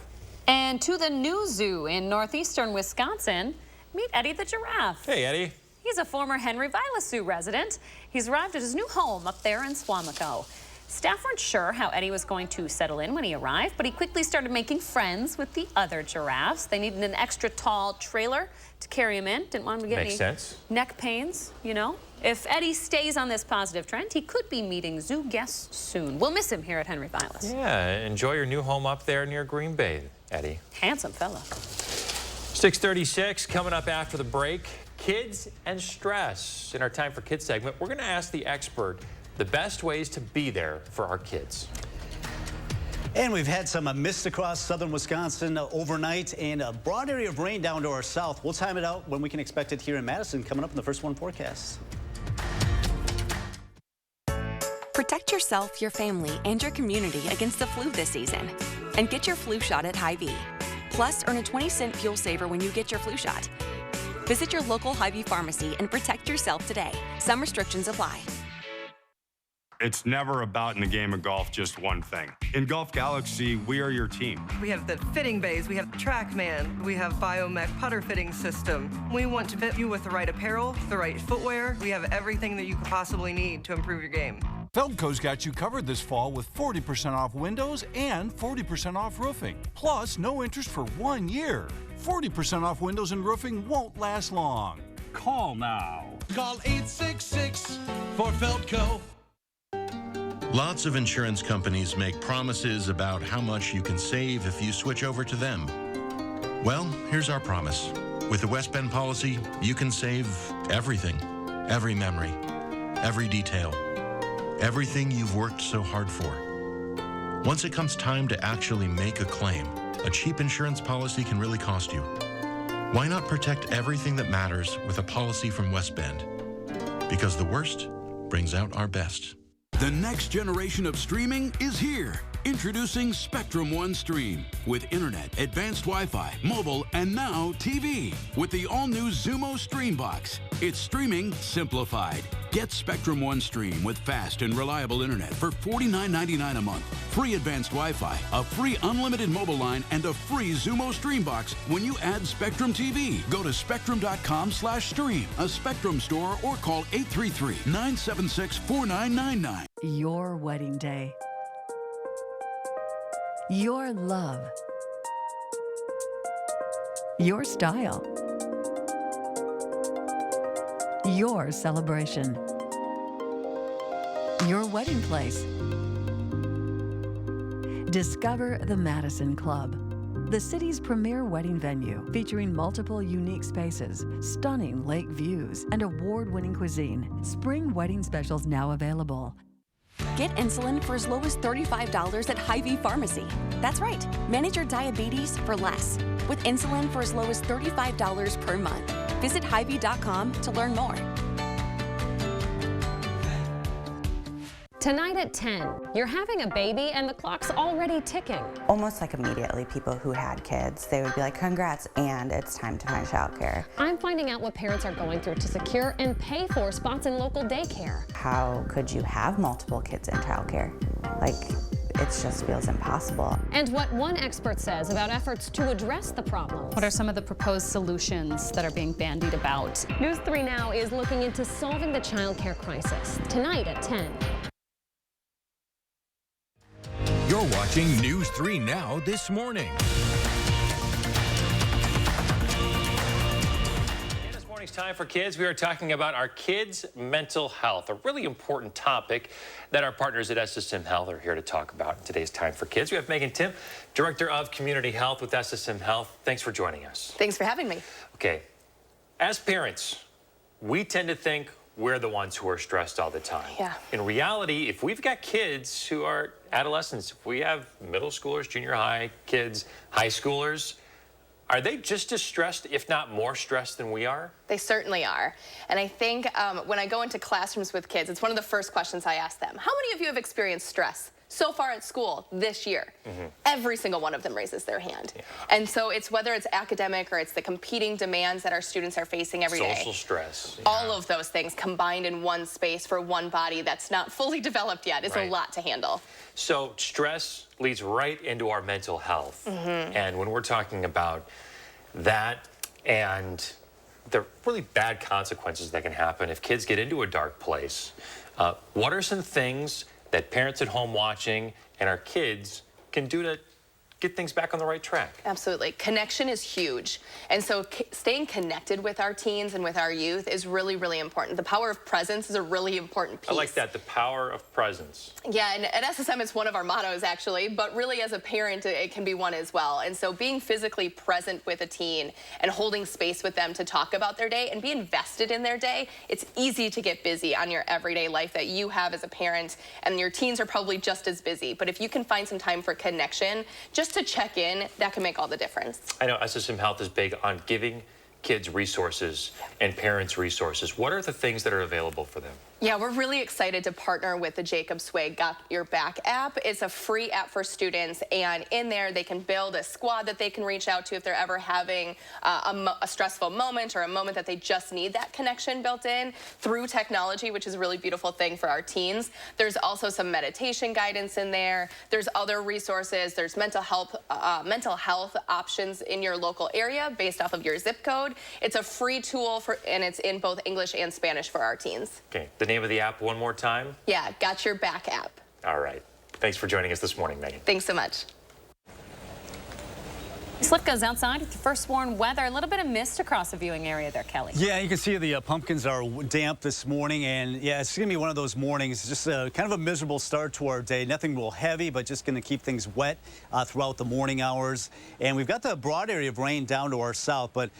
And to the new zoo in northeastern Wisconsin, meet Eddie the giraffe. Hey, Eddie. He's a former Henry Vilas Zoo resident. He's arrived at his new home up there in Swamico. Staff weren't sure how Eddie was going to settle in when he arrived, but he quickly started making friends with the other giraffes. They needed an extra tall trailer to carry him in. Didn't want him to get any neck pains, If Eddie stays on this positive trend, he could be meeting zoo guests soon. We'll miss him here at Henry Vilas. Yeah, enjoy your new home up there near Green Bay, Eddie. Handsome fella. 6:36 coming up after the break. Kids and stress. In our Time for Kids segment, we're going to ask the expert the best ways to be there for our kids. And we've had some mist across southern Wisconsin overnight and a broad area of rain down to our south. We'll time it out when we can expect it here in Madison coming up in the First One forecast. Protect yourself, your family, and your community against the flu this season. And get your flu shot at Hy-Vee. Plus, earn a 20-cent fuel saver when you get your flu shot. Visit your local Hy-Vee pharmacy and protect yourself today. Some restrictions apply. It's never about in the game of golf just one thing. In Golf Galaxy, we are your team. We have the fitting bays, we have TrackMan, we have Biomech putter fitting system. We want to fit you with the right apparel, the right footwear. We have everything that you could possibly need to improve your game. Feldco's got you covered this fall with 40% off windows and 40% off roofing. Plus, no interest for 1 year. 40% off windows and roofing won't last long. Call now. Call 866 for Feldco. Lots of insurance companies make promises about how much you can save if you switch over to them. Well, here's our promise. With the West Bend policy, you can save everything. Every memory, every detail, everything you've worked so hard for. Once it comes time to actually make a claim, a cheap insurance policy can really cost you. Why not protect everything that matters with a policy from West Bend? Because the worst brings out our best. The next generation of streaming is here. Introducing Spectrum One Stream with internet, advanced Wi-Fi, mobile, and now TV with the all-new Xumo Stream Box. It's streaming simplified. Get Spectrum One Stream with fast and reliable internet for $49.99 a month. Free advanced Wi-Fi, a free unlimited mobile line, and a free Xumo Stream Box when you add Spectrum TV. Go to spectrum.com/stream, a Spectrum store, or call 833-976-4999. Your wedding day. Your love. your style, your celebration, your wedding place. Discover the Madison Club, the city's premier wedding venue, featuring multiple unique spaces, stunning lake views, and award-winning cuisine. Spring wedding specials now available. Get insulin for as low as $35 at Hy-Vee Pharmacy. That's right, manage your diabetes for less with insulin for as low as $35 per month. Visit Hy-Vee.com to learn more. Tonight at 10, you're having a baby and the clock's already ticking. Almost like immediately, people who had kids, they would be like, congrats, and it's time to find childcare. I'm finding out what parents are going through to secure and pay for spots in local daycare. How could you have multiple kids in childcare? Like, it just feels impossible. And what one expert says about efforts to address the problem. What are some of the proposed solutions that are being bandied about? News 3 Now is looking into solving the childcare crisis. Tonight at 10. You're watching News 3 Now this morning. In this morning's Time for Kids, we are talking about our kids' mental health, a really important topic that our partners at SSM Health are here to talk about in today's Time for Kids. We have Megan Tim, Director of Community Health with SSM Health. Thanks for joining us. Thanks for having me. Okay, as parents, we tend to think we're the ones who are stressed all the time. Yeah. In reality, if we've got kids who are adolescents, if we have middle schoolers, junior high kids, high schoolers, are they just as stressed, if not more stressed than we are? They certainly are. And I think when I go into classrooms with kids, it's one of the first questions I ask them. How many of you have experienced stress so far at school this year? Every single one of them raises their hand. Yeah. And so it's whether it's academic or it's the competing demands that our students are facing every day. Social stress. Yeah. All of those things combined in one space for one body that's not fully developed yet is a lot to handle. So stress leads right into our mental health. And when we're talking about that and the really bad consequences that can happen if kids get into a dark place, what are some things that parents at home watching and our kids can do to get things back on the right track? Absolutely. Connection is huge. And so staying connected with our teens and with our youth is really, really important. The power of presence is a really important piece. I like that, the power of presence. Yeah, and at SSM it's one of our mottos actually, but really as a parent it can be one as well. And so being physically present with a teen and holding space with them to talk about their day and be invested in their day, it's easy to get busy on your everyday life that you have as a parent, and your teens are probably just as busy. But if you can find some time for connection, just to check in, that can make all the difference. I know SSM Health is big on giving kids resources and parents resources. What are the things that are available for them? Yeah, we're really excited to partner with the Jacob Sway Got Your Back app. It's a free app for students, and in there they can build a squad that they can reach out to if they're ever having a stressful moment or a moment that they just need that connection built in through technology, which is a really beautiful thing for our teens. There's also some meditation guidance in there. There's other resources. There's mental health options in your local area based off of your zip code. It's a free tool and it's in both English and Spanish for our teens. Okay, the name of the app one more time? Yeah, Got Your Back app. All right. Thanks for joining us this morning, Megan. Thanks so much. Slip goes outside with the first warned weather. A little bit of mist across the viewing area there, Kelly. Yeah, you can see the pumpkins are damp this morning, and yeah, it's going to be one of those mornings, just kind of a miserable start to our day. Nothing real heavy, but just going to keep things wet throughout the morning hours. And we've got the broad area of rain down to our south, but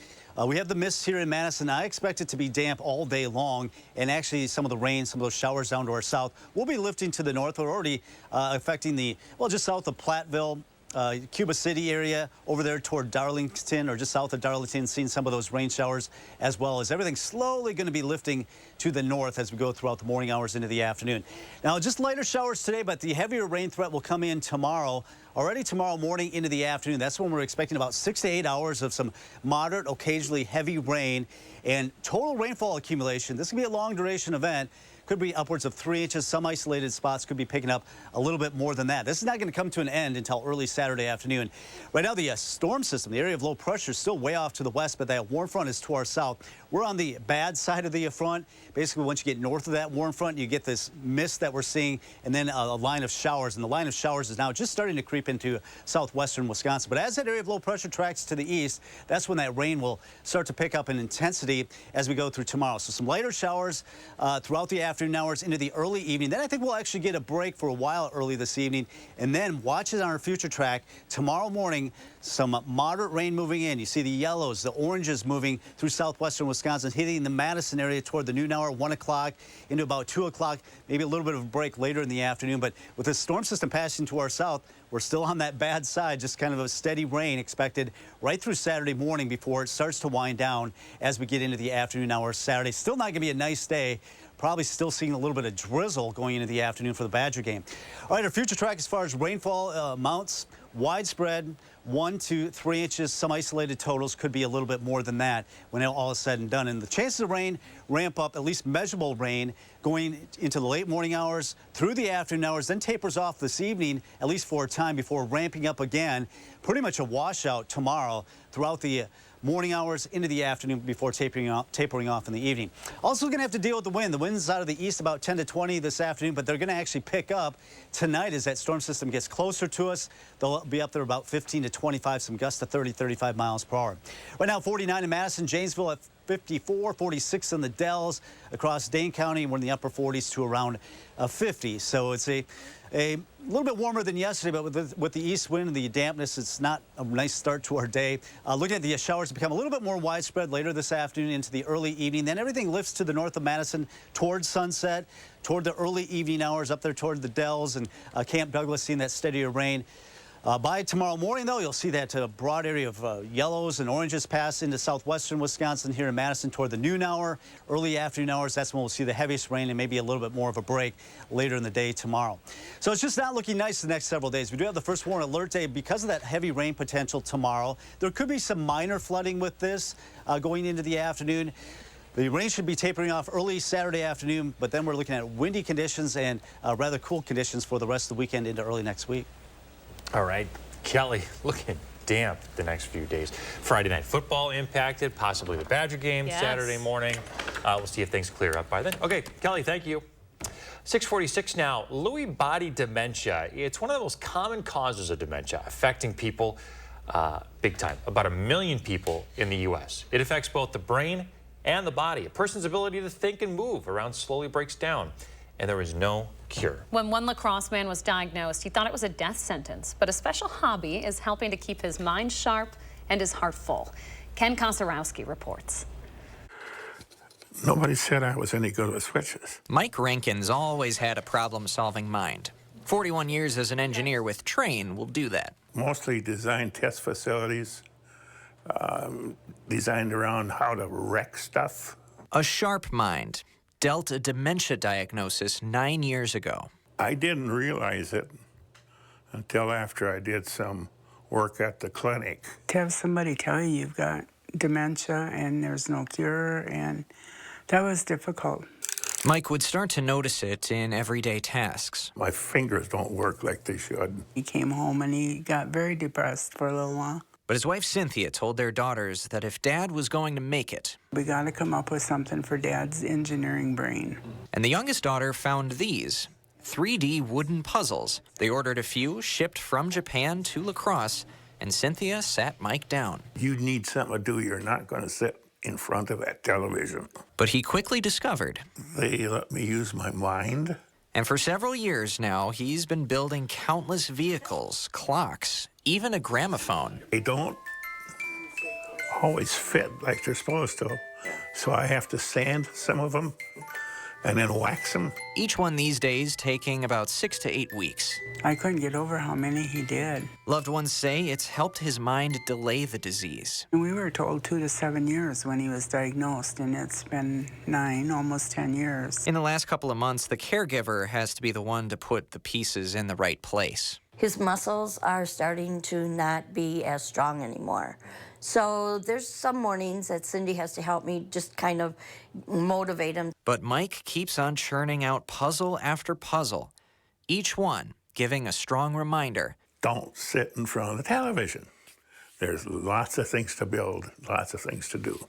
we have the mist here in Madison. I expect it to be damp all day long, and actually some of the rain, some of those showers down to our south will be lifting to the north. We're already affecting just south of Platteville, Cuba City area over there toward Darlington, or just south of Darlington, seeing some of those rain showers, as well as everything slowly going to be lifting to the north as we go throughout the morning hours into the afternoon. Now, just lighter showers today, but the heavier rain threat will come in tomorrow. Already tomorrow morning into the afternoon, that's when we're expecting about 6 to 8 hours of some moderate, occasionally heavy rain, and total rainfall accumulation. This can be a long duration event. could be upwards of 3 inches. Some isolated spots could be picking up a little bit more than that. This is not going to come to an end until early Saturday afternoon. Right now, the storm system, the area of low pressure, is still way off to the west, but that warm front is to our south. We're on the bad side of the front. Basically, once you get north of that warm front, you get this mist that we're seeing, and then a line of showers. And the line of showers is now just starting to creep into southwestern Wisconsin. But as that area of low pressure tracks to the east, that's when that rain will start to pick up in intensity as we go through tomorrow. So some lighter showers throughout the afternoon hours into the early evening. Then I think we'll actually get a break for a while early this evening. And then watch it on our future track. Tomorrow morning, some moderate rain moving in. You see the yellows, the oranges moving through southwestern Wisconsin, hitting the Madison area toward the noon hour, 1 o'clock into about 2 o'clock, maybe a little bit of a break later in the afternoon. But with this storm system passing to our south, we're still on that bad side, just kind of a steady rain expected right through Saturday morning before it starts to wind down as we get into the afternoon hours Saturday. Still not going to be a nice day. Probably still seeing a little bit of drizzle going into the afternoon for the Badger game. All right, our future track as far as rainfall amounts, widespread, 1 to 3 inches. Some isolated totals could be a little bit more than that when all is said and done. And the chances of rain ramp up, at least measurable rain, going into the late morning hours through the afternoon hours, then tapers off this evening, at least for a time, before ramping up again. Pretty much a washout tomorrow throughout the morning hours into the afternoon before tapering off in the evening. Also going to have to deal with the wind. The wind's out of the east about 10 to 20 this afternoon, but they're going to actually pick up tonight as that storm system gets closer to us. They'll be up there about 15 to 25, some gusts to 30, 35 miles per hour. Right now, 49 in Madison, Janesville at 54, 46 in the Dells. Across Dane County, we're in the upper 40s to around 50. So it's a little bit warmer than yesterday, but with the east wind and the dampness, it's not a nice start to our day. Looking at the showers become a little bit more widespread later this afternoon into the early evening. Then everything lifts to the north of Madison towards sunset, toward the early evening hours up there toward the Dells and Camp Douglas, seeing that steadier rain. By tomorrow morning, though, you'll see that broad area of yellows and oranges pass into southwestern Wisconsin here in Madison toward the noon hour, early afternoon hours. That's when we'll see the heaviest rain and maybe a little bit more of a break later in the day tomorrow. So it's just not looking nice the next several days. We do have the first warning alert day because of that heavy rain potential tomorrow. There could be some minor flooding with this going into the afternoon. The rain should be tapering off early Saturday afternoon, but then we're looking at windy conditions and rather cool conditions for the rest of the weekend into early next week. All right, Kelly, looking damp the next few days. Friday night football impacted, possibly the Badger game Saturday morning. We'll see if things clear up by then. Okay, Kelly, thank you. 6:46 now. Lewy body dementia. It's one of the most common causes of dementia, affecting people big time. About 1 million people in the U.S. It affects both the brain and the body. A person's ability to think and move around slowly breaks down, and there is no cure. When one lacrosse man was diagnosed, he thought it was a death sentence, but a special hobby is helping to keep his mind sharp and his heart full. Ken Kosarowski reports. Nobody said I was any good with switches. Mike Rankin's always had a problem-solving mind. 41 years as an engineer with Train will do that. Mostly designed test facilities, designed around how to wreck stuff. A sharp mind. Dealt a dementia diagnosis 9 years ago. I didn't realize it until after I did some work at the clinic. To have somebody tell you you've got dementia and there's no cure, and that was difficult. Mike would start to notice it in everyday tasks. My fingers don't work like they should. He came home and he got very depressed for a little while. But his wife Cynthia told their daughters that if Dad was going to make it, we got to come up with something for Dad's engineering brain. And the youngest daughter found these 3D wooden puzzles. They ordered a few, shipped from Japan to La Crosse, and Cynthia sat Mike down. You need something to do. You're not going to sit in front of that television. But he quickly discovered they let me use my mind. And for several years now, he's been building countless vehicles, clocks, even a gramophone. They don't always fit like they're supposed to, so I have to sand some of them and then wax them. Each one these days taking about 6 to 8 weeks. I couldn't get over how many he did. Loved ones say it's helped his mind delay the disease. And we were told 2 to 7 years when he was diagnosed, and it's been 9, almost 10 years. In the last couple of months, the caregiver has to be the one to put the pieces in the right place. His muscles are starting to not be as strong anymore. So there's some mornings that Cindy has to help me just kind of motivate him. But Mike keeps on churning out puzzle after puzzle, each one giving a strong reminder. Don't sit in front of the television. There's lots of things to build, lots of things to do.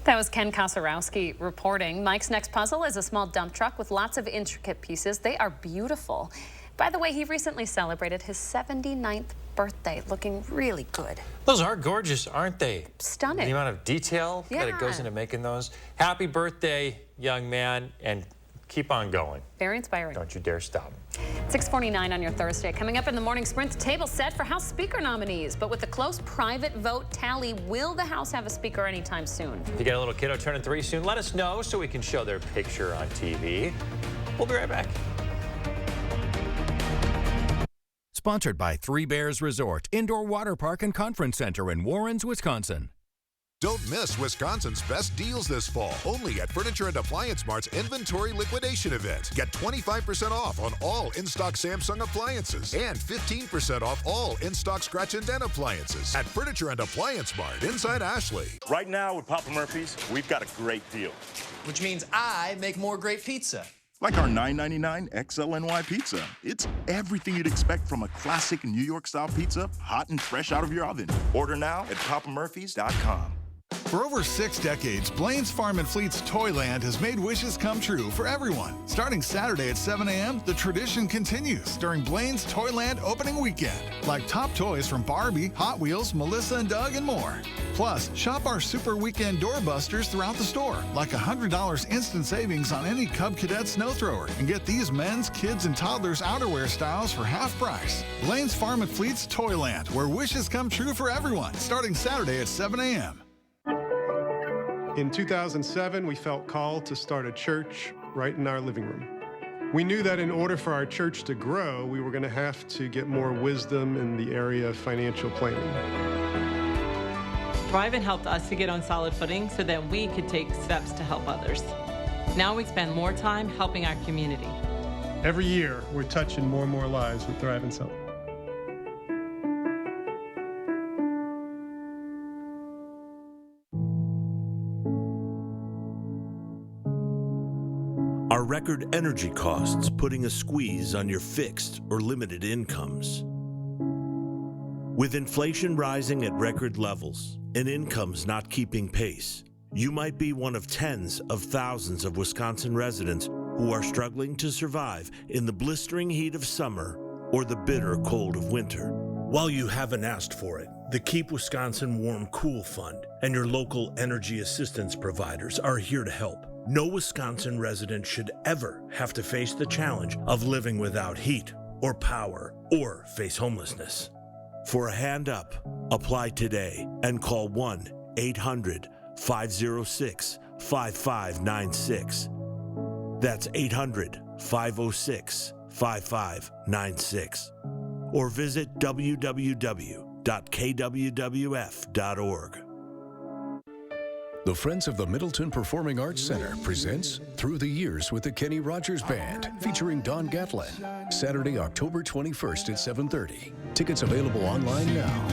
That was Ken Kosarowski reporting. Mike's next puzzle is a small dump truck with lots of intricate pieces. They are beautiful. By the way, he recently celebrated his 79th birthday, looking really good. Those are gorgeous, aren't they? Stunning. The amount of detail that it goes into making those. Happy birthday, young man, and keep on going. Very inspiring. Don't you dare stop. 6:49 on your Thursday. Coming up in the morning sprint, table set for House Speaker nominees. But with the close private vote tally, will the House have a speaker anytime soon? If you get a little kiddo turning 3 soon, let us know so we can show their picture on TV. We'll be right back. Sponsored by Three Bears Resort, Indoor Water Park and Conference Center in Warrens, Wisconsin. Don't miss Wisconsin's best deals this fall, only at Furniture and Appliance Mart's Inventory Liquidation Event. Get 25% off on all in-stock Samsung appliances and 15% off all in-stock Scratch and Dent appliances at Furniture and Appliance Mart inside Ashley. Right now with Papa Murphy's, we've got a great deal. Which means I make more great pizza. Like our $9.99 XLNY pizza. It's everything you'd expect from a classic New York-style pizza, hot and fresh out of your oven. Order now at papamurphys.com. For over 6 decades, Blaine's Farm and Fleet's Toyland has made wishes come true for everyone. Starting Saturday at 7 a.m., the tradition continues during Blaine's Toyland opening weekend. Like top toys from Barbie, Hot Wheels, Melissa and Doug, and more. Plus, shop our Super Weekend doorbusters throughout the store, like $100 instant savings on any Cub Cadet snow thrower, and get these men's, kids, and toddlers outerwear styles for half price. Blaine's Farm and Fleet's Toyland, where wishes come true for everyone, starting Saturday at 7 a.m. In 2007, we felt called to start a church right in our living room. We knew that in order for our church to grow, we were going to have to get more wisdom in the area of financial planning. Thrivent helped us to get on solid footing so that we could take steps to help others. Now we spend more time helping our community. Every year, we're touching more and more lives with Thrivent's help. Are record energy costs putting a squeeze on your fixed or limited incomes? With inflation rising at record levels and incomes not keeping pace, you might be one of tens of thousands of Wisconsin residents who are struggling to survive in the blistering heat of summer or the bitter cold of winter. While you haven't asked for it, the Keep Wisconsin Warm Cool Fund and your local energy assistance providers are here to help. No Wisconsin resident should ever have to face the challenge of living without heat or power or face homelessness. For a hand up, apply today and call 1-800-506-5596. That's 800-506-5596. Or visit www.kwwf.org. The Friends of the Middleton Performing Arts Center presents Through the Years with the Kenny Rogers Band, featuring Don Gatlin. Saturday, October 21st at 7:30. Tickets available online now.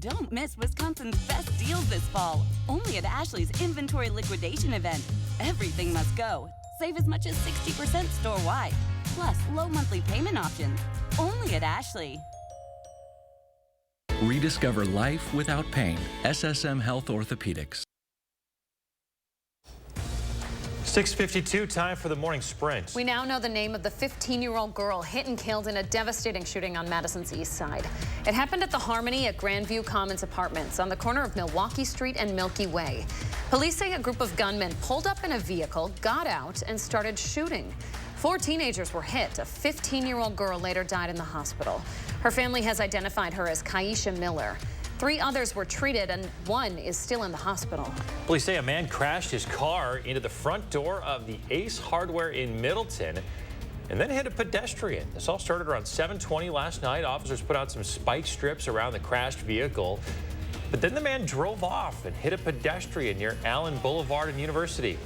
Don't miss Wisconsin's best deals this fall. Only at Ashley's Inventory Liquidation Event. Everything must go. Save as much as 60% store-wide. Plus, low monthly payment options. Only at Ashley. Rediscover life without pain. SSM Health Orthopedics. 6:52, time for the morning sprint. We now know the name of the 15-year-old girl hit and killed in a devastating shooting on Madison's east side. It happened at the Harmony at Grandview Commons Apartments on the corner of Milwaukee Street and Milky Way. Police say a group of gunmen pulled up in a vehicle, got out, and started shooting. 4 teenagers were hit. A 15-year-old girl later died in the hospital. Her family has identified her as Kaisha Miller. 3 others were treated and 1 is still in the hospital. Police say a man crashed his car into the front door of the Ace Hardware in Middleton and then hit a pedestrian. This all started around 7:20 last night. Officers put out some spike strips around the crashed vehicle. But then the man drove off and hit a pedestrian near Allen Boulevard and University.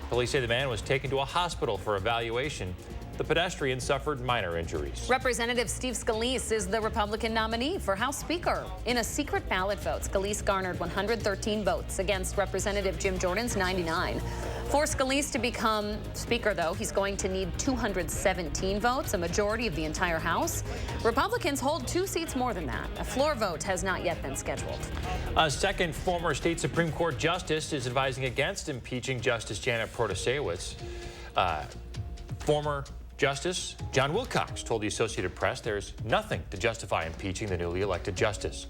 Police say the man was taken to a hospital for evaluation. The pedestrian suffered minor injuries. Representative Steve Scalise is the Republican nominee for House Speaker. In a secret ballot vote, Scalise garnered 113 votes against Representative Jim Jordan's 99. For Scalise to become Speaker, though, he's going to need 217 votes, a majority of the entire House. Republicans hold 2 seats more than that. A floor vote has not yet been scheduled. A second former state Supreme Court justice is advising against impeaching Justice Janet Protasewicz. Former Justice John Wilcox told the Associated Press there's nothing to justify impeaching the newly elected justice.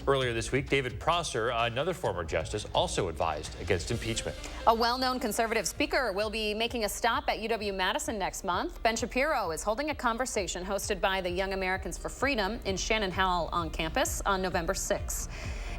Earlier this week, David Prosser, another former justice, also advised against impeachment. A well-known conservative speaker will be making a stop at UW-Madison next month. Ben Shapiro is holding a conversation hosted by the Young Americans for Freedom in Shannon Hall on campus on November 6th.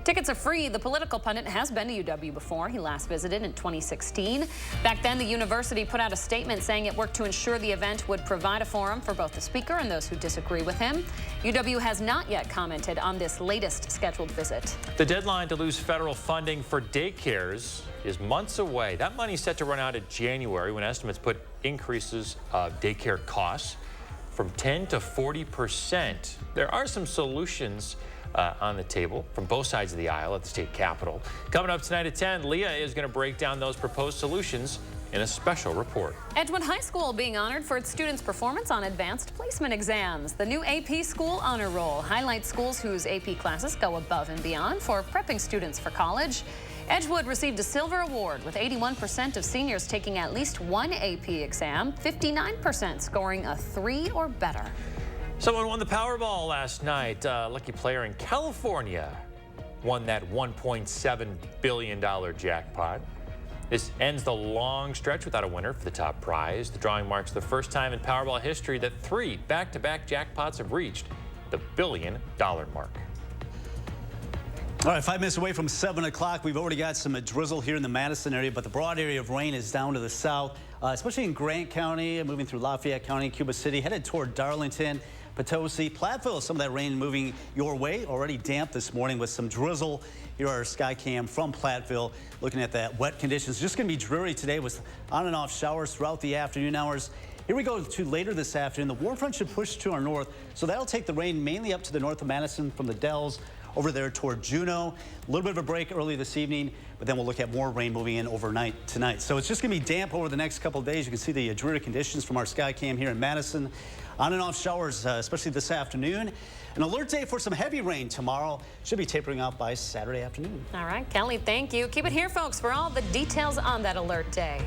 Tickets are free. The political pundit has been to UW before. He last visited in 2016. Back then, the university put out a statement saying it worked to ensure the event would provide a forum for both the speaker and those who disagree with him. UW has not yet commented on this latest scheduled visit. The deadline to lose federal funding for daycares is months away. That money is set to run out in January when estimates put increases of daycare costs from 10 to 40%. There are some solutions on the table from both sides of the aisle at the state capitol. Coming up tonight at 10, Leah is going to break down those proposed solutions in a special report. Edgewood High School being honored for its students' performance on advanced placement exams. The new AP School Honor Roll highlights schools whose AP classes go above and beyond for prepping students for college. Edgewood received a silver award with 81% of seniors taking at least one AP exam, 59% scoring a 3 or better. Someone won the Powerball last night. A lucky player in California won that $1.7 billion jackpot. This ends the long stretch without a winner for the top prize. The drawing marks the first time in Powerball history that 3 back-to-back jackpots have reached the $1 billion mark. All right, 5 minutes away from 7 o'clock. We've already got some drizzle here in the Madison area, but the broad area of rain is down to the south, especially in Grant County, moving through Lafayette County, Cuba City, headed toward Darlington, Potosi, Platteville. Some of that rain moving your way. Already damp this morning with some drizzle. Here are our sky cam from Platteville, looking at that wet conditions. Just going to be dreary today with on and off showers throughout the afternoon hours. Here we go to later this afternoon. The warm front should push to our north, so that'll take the rain mainly up to the north of Madison from the Dells over there toward Juneau. A little bit of a break early this evening, but then we'll look at more rain moving in overnight tonight. So it's just going to be damp over the next couple of days. You can see the dreary conditions from our sky cam here in Madison. On and off showers, especially this afternoon. An alert day for some heavy rain tomorrow. Should be tapering out by Saturday afternoon. All right, Kelly, thank you. Keep it here, folks, for all the details on that alert day.